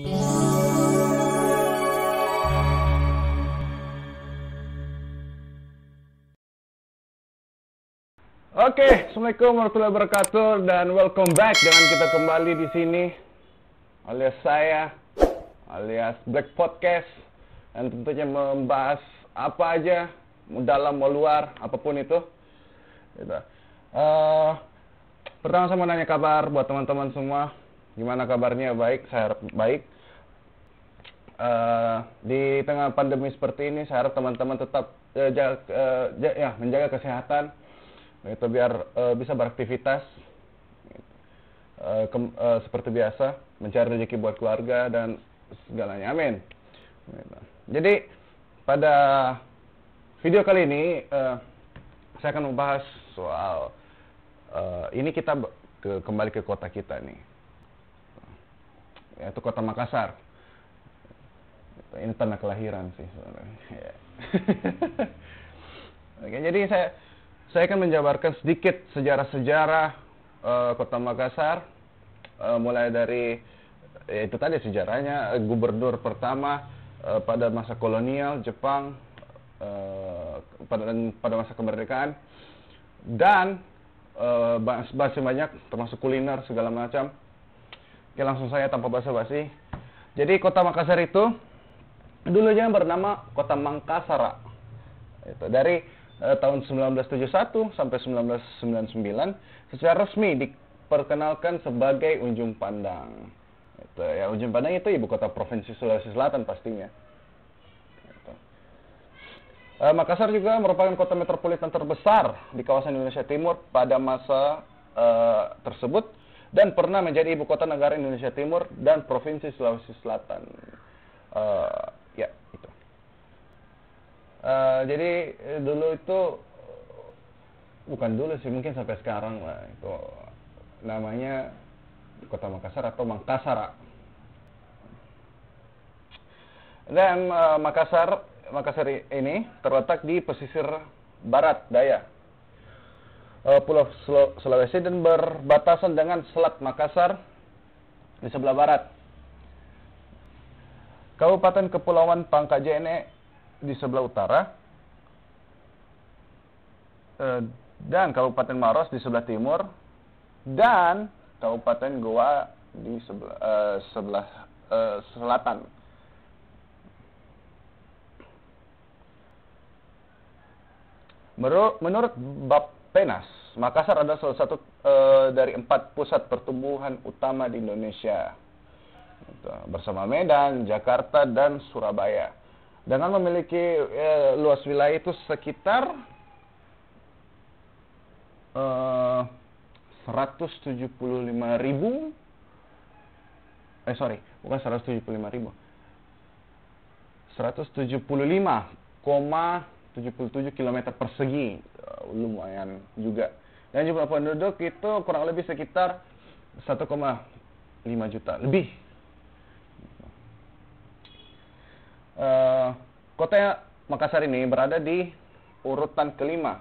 Oke, Assalamualaikum warahmatullahi wabarakatuh dan welcome back dengan kita kembali di sini alias saya alias Black Podcast dan tentunya membahas apa aja mau dalam mau luar apapun itu. Gitu. Pertama saya mau nanya kabar buat teman-teman semua, gimana kabarnya? Baik, saya harap baik. Di tengah pandemi seperti ini, saya harap teman-teman tetap menjaga kesehatan. Itu biar bisa beraktivitas seperti biasa, mencari rezeki buat keluarga dan segalanya. Amin. Jadi pada video kali ini saya akan membahas soal ini kita kembali ke kota kita nih, yaitu kota Makassar. Ini tanah kelahiran sih sebenarnya. Oke, jadi saya akan menjabarkan sedikit sejarah-sejarah kota Makassar, mulai dari itu tadi sejarahnya gubernur pertama pada masa kolonial Jepang, pada masa kemerdekaan, dan bahas banyak termasuk kuliner segala macam. Oke, langsung saya tanpa basa-basi. Jadi kota Makassar itu dulunya bernama Kota Mangkasara. Itu dari tahun 1971 sampai 1999 secara resmi diperkenalkan sebagai Ujung Pandang. Itu ya, Ujung Pandang itu ibu kota provinsi Sulawesi Selatan pastinya. Itu. Makassar juga merupakan kota metropolitan terbesar di kawasan Indonesia Timur pada masa tersebut dan pernah menjadi ibu kota negara Indonesia Timur dan provinsi Sulawesi Selatan. Ya, itu. Jadi dulu itu, bukan dulu sih, mungkin sampai sekarang lah, itu namanya Kota Makassar atau Mangkasara. Dan Makassar ini terletak di pesisir barat daya Pulau Sulawesi dan berbatasan dengan Selat Makassar di sebelah barat. Kabupaten Kepulauan Pangkajene di sebelah utara, dan Kabupaten Maros di sebelah timur, dan Kabupaten Goa di sebelah selatan. Menurut Bappenas, Makassar adalah salah satu dari 4 pusat pertumbuhan utama di Indonesia, bersama Medan, Jakarta, dan Surabaya. Dengan memiliki luas wilayah itu sekitar 175.000, bukan 175.000, 175,77 km persegi, lumayan juga. Dan jumlah penduduk itu kurang lebih sekitar 1,5 juta lebih. Kota Makassar ini berada di urutan kelima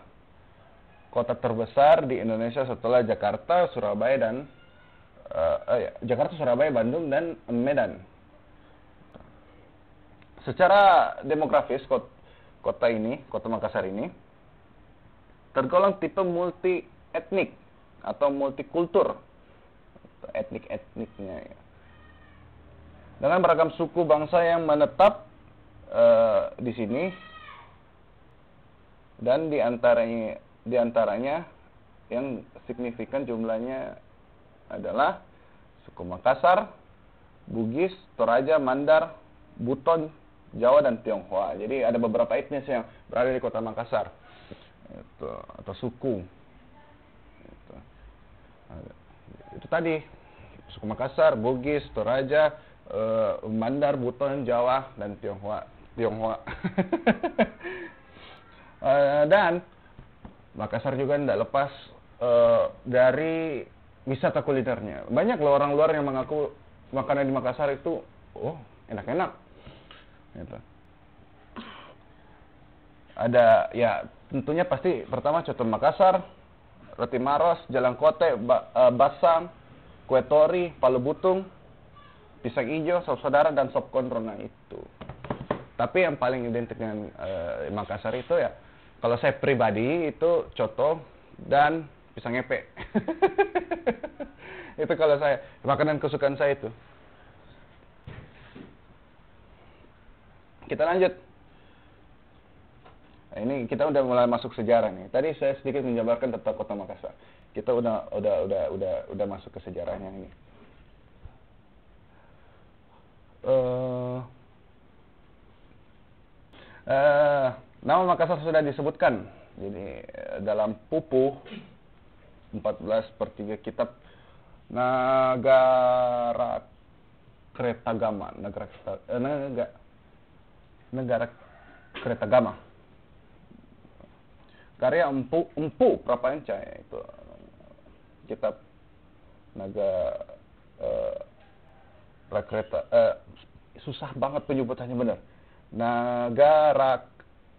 kota terbesar di Indonesia setelah Jakarta, Surabaya, Bandung, dan Medan. Secara demografis, kota Makassar ini tergolong tipe multi etnik atau multikultur, etniknya ya. Dengan beragam suku bangsa yang menetap di sini, dan di antaranya yang signifikan jumlahnya adalah suku Makassar, Bugis, Toraja, Mandar, Buton, Jawa, dan Tionghoa. Jadi ada beberapa etnis yang berada di kota Makassar, atau suku. Itu tadi suku Makassar, Bugis, Toraja, Mandar, Buton, Jawa, dan Tionghoa. Dan Makassar juga tidak lepas dari wisata kulinernya. Banyak loh orang luar yang mengaku makanan di Makassar itu enak-enak. Gitu. Ada ya tentunya pasti pertama coto Makassar, roti Maros, jalang kote, basam, kue tori, palu butung, pisang hijau, sop saudara, dan sop kontrol. Nah itu. Tapi yang paling identik dengan Makassar itu ya, kalau saya pribadi itu coto dan pisang epe. Itu kalau saya, makanan kesukaan saya itu. Kita lanjut. Nah, ini kita udah mulai masuk sejarah nih. Tadi saya sedikit menjabarkan tentang kota Makassar. Kita udah masuk ke sejarahnya ini. Nama Makassar sudah disebutkan. Jadi dalam Pupuh 14/3 kitab Nagara Kretagama, Negara Kretagama. Karya Empu Prapanca, itu kitab susah banget penyebutannya benar. Nagara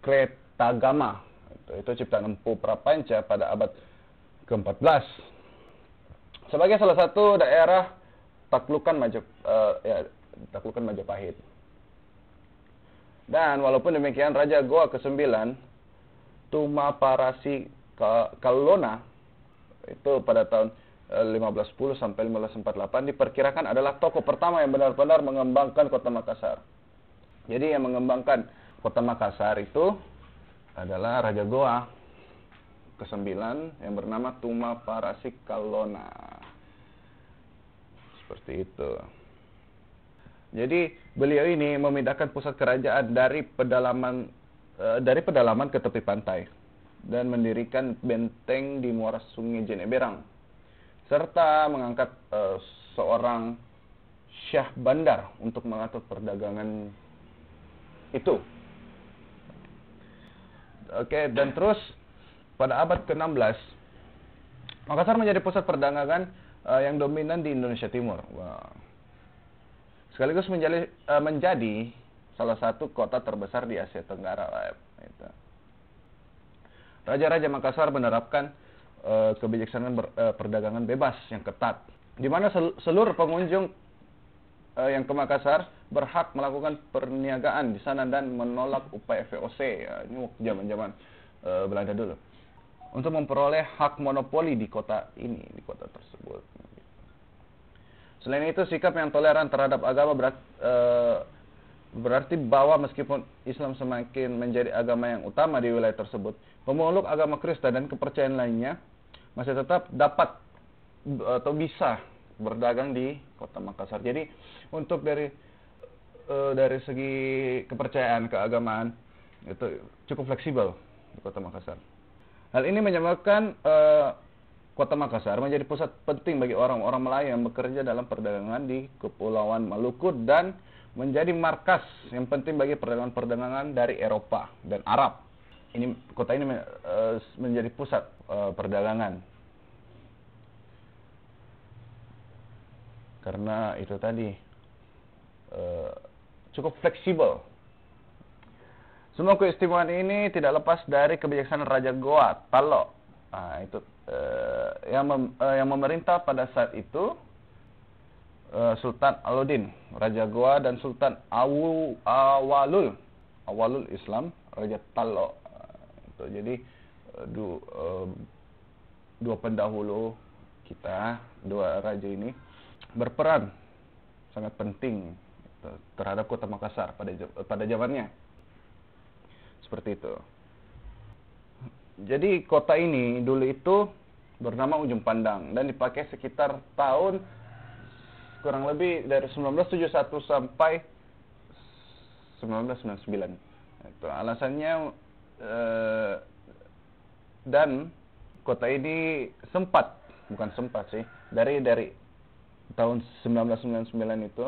Kretagama. Itu ciptaan Empu Prapanca pada abad ke-14. Sebagai salah satu daerah taklukan Majapahit. Dan walaupun demikian, Raja Goa ke-9, Tumaparasi Kallona, itu pada tahun 1510 sampai 1548 diperkirakan adalah tokoh pertama yang benar-benar mengembangkan kota Makassar. Jadi yang mengembangkan kota Makassar itu adalah Raja Goa ke-9 yang bernama Tumaparasi Kallona. Seperti itu. Jadi beliau ini memindahkan pusat kerajaan dari pedalaman ke tepi pantai dan mendirikan benteng di muara Sungai Jeneberang, serta mengangkat seorang syah bandar untuk mengatur perdagangan itu. Oke, dan terus pada abad ke-16 Makassar menjadi pusat perdagangan yang dominan di Indonesia Timur. Sekaligus menjadi salah satu kota terbesar di Asia Tenggara. Raja-raja Makassar menerapkan kebijaksanaan perdagangan bebas yang ketat, di mana seluruh pengunjung yang ke Makassar berhak melakukan perniagaan di sana dan menolak upaya VOC. Ini zaman-zaman Belanda dulu, untuk memperoleh hak monopoli di kota tersebut. Selain itu, sikap yang toleran terhadap agama berarti bahwa meskipun Islam semakin menjadi agama yang utama di wilayah tersebut, pemeluk agama Kristen dan kepercayaan lainnya masih tetap dapat atau bisa berdagang di kota Makassar. Jadi untuk dari segi kepercayaan keagamaan itu cukup fleksibel di kota Makassar. Hal ini menyebabkan kota Makassar menjadi pusat penting bagi orang-orang Melayu yang bekerja dalam perdagangan di Kepulauan Maluku dan menjadi markas yang penting bagi perdagangan dari Eropa dan Arab. Kota ini menjadi pusat perdagangan. Karena itu tadi cukup fleksibel. Semua keistimewaan ini tidak lepas dari kebijaksanaan Raja Goa Talok. Nah, itu yang memerintah pada saat itu Sultan Alauddin, Raja Goa, dan Sultan Awalul Islam, Raja Talok. Jadi dua pendahulu kita, dua raja ini berperan sangat penting terhadap kota Makassar pada zamannya. Seperti itu. Jadi kota ini dulu itu bernama Ujung Pandang dan dipakai sekitar tahun kurang lebih dari 1971 sampai 1999. Itu alasannya, dan kota ini dari tahun 1999 itu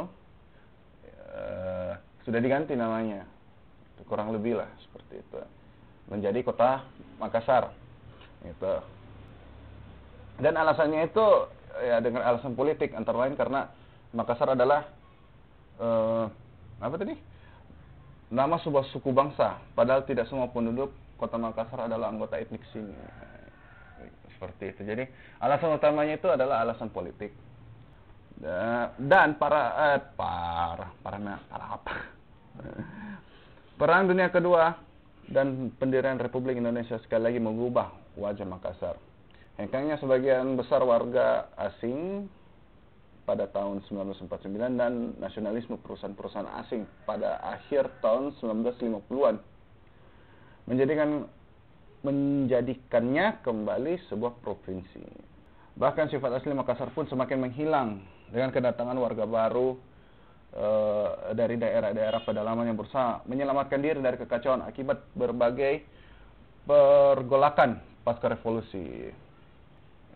sudah diganti namanya, kurang lebih lah seperti itu, menjadi kota Makassar. Itu. Dan alasannya itu ya dengan alasan politik, antara lain karena Makassar adalah nama sebuah suku bangsa, padahal tidak semua penduduk kota Makassar adalah anggota etnik sini. Seperti itu. Jadi alasan utamanya itu adalah alasan politik. Dan Perang Dunia Kedua dan pendirian Republik Indonesia sekali lagi mengubah wajah Makassar. Hengkangnya sebagian besar warga asing pada tahun 1949 dan nasionalisme perusahaan-perusahaan asing pada akhir tahun 1950-an menjadikannya kembali sebuah provinsi. Bahkan sifat asli Makassar pun semakin menghilang dengan kedatangan warga baru dari daerah-daerah pedalaman yang berusaha menyelamatkan diri dari kekacauan akibat berbagai pergolakan pasca revolusi.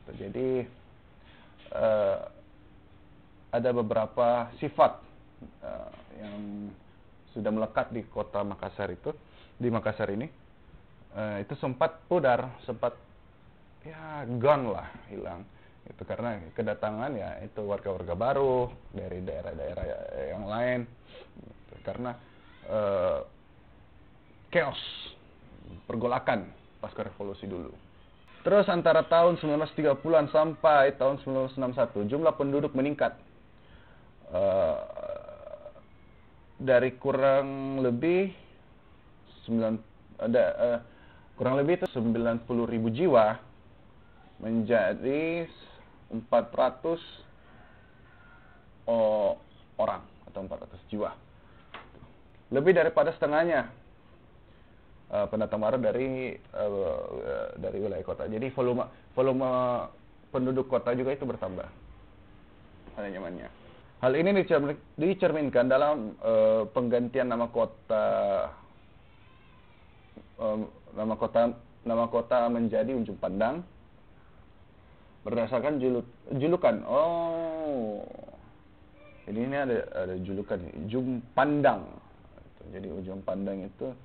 Jadi ada beberapa sifat yang sudah melekat di kota Makassar di Makassar ini. Itu sempat pudar, sempat gone lah, hilang. Itu karena kedatangan itu warga-warga baru dari daerah-daerah yang lain. Karena chaos, pergolakan pasca revolusi dulu. Terus antara tahun 1930-an sampai tahun 1961 jumlah penduduk meningkat dari kurang lebih 90.000 jiwa menjadi 400 orang atau 400 jiwa. Lebih daripada setengahnya pendatang baru dari wilayah kota. Jadi volume penduduk kota juga itu bertambah. Pada zamannya. Hal ini dicerminkan dalam penggantian nama kota menjadi Ujung Pandang berdasarkan julukan. Jadi ini ada julukan Ujung Pandang. Jadi Ujung Pandang itu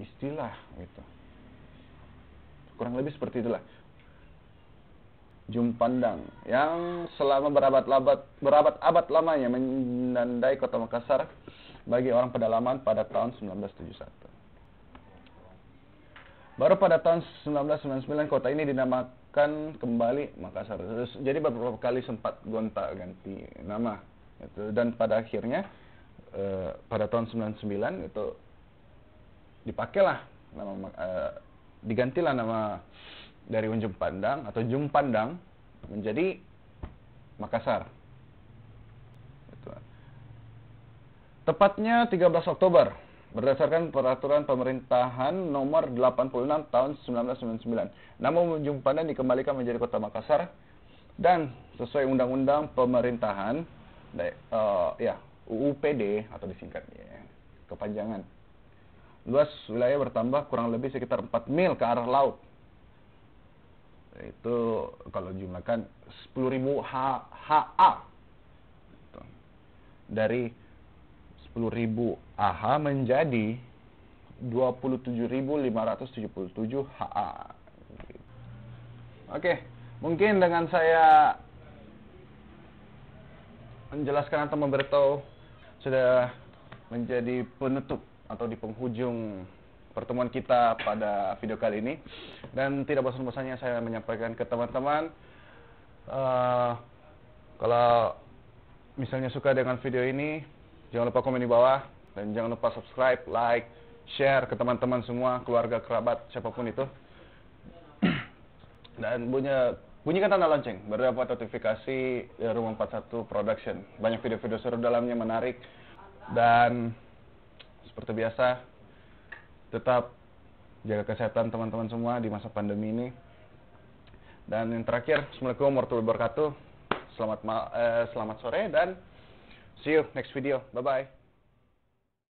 istilah gitu. Kurang lebih seperti itulah. Ujung Pandang yang selama berabad-abad lamanya menandai kota Makassar bagi orang pedalaman pada tahun 1971. Baru pada tahun 1999 kota ini dinamakan kembali Makassar. Jadi beberapa kali sempat gonta-ganti nama. Dan pada akhirnya pada tahun 99 itu dipakailah digantilah nama dari Ujung Pandang atau Ujung Pandang menjadi Makassar. Tepatnya 13 Oktober berdasarkan peraturan pemerintahan nomor 86 tahun 1999. Nama Ujung Pandang dikembalikan menjadi Kota Makassar dan sesuai undang-undang pemerintahan UUPD atau disingkatnya kepanjangan. Luas wilayah bertambah kurang lebih sekitar 4 mil ke arah laut. Itu kalau jumlahkan 10.000 HA. Dari 10.000 AH menjadi 27.577 HA. Oke, mungkin dengan saya menjelaskan atau memberitahu sudah menjadi penutup atau di penghujung pertemuan kita pada video kali ini. Dan tidak bosan-bosannya saya menyampaikan ke teman-teman, kalau misalnya suka dengan video ini, jangan lupa komen di bawah dan jangan lupa subscribe, like, share ke teman-teman semua, keluarga, kerabat, siapapun itu. Dan bunyikan tanda lonceng biar dapat notifikasi dari Rumah 41 Production. Banyak video-video seru dalamnya, menarik. Dan seperti biasa, tetap jaga kesehatan teman-teman semua di masa pandemi ini. Dan yang terakhir, Assalamualaikum warahmatullahi wabarakatuh. Selamat sore dan see you next video. Bye-bye.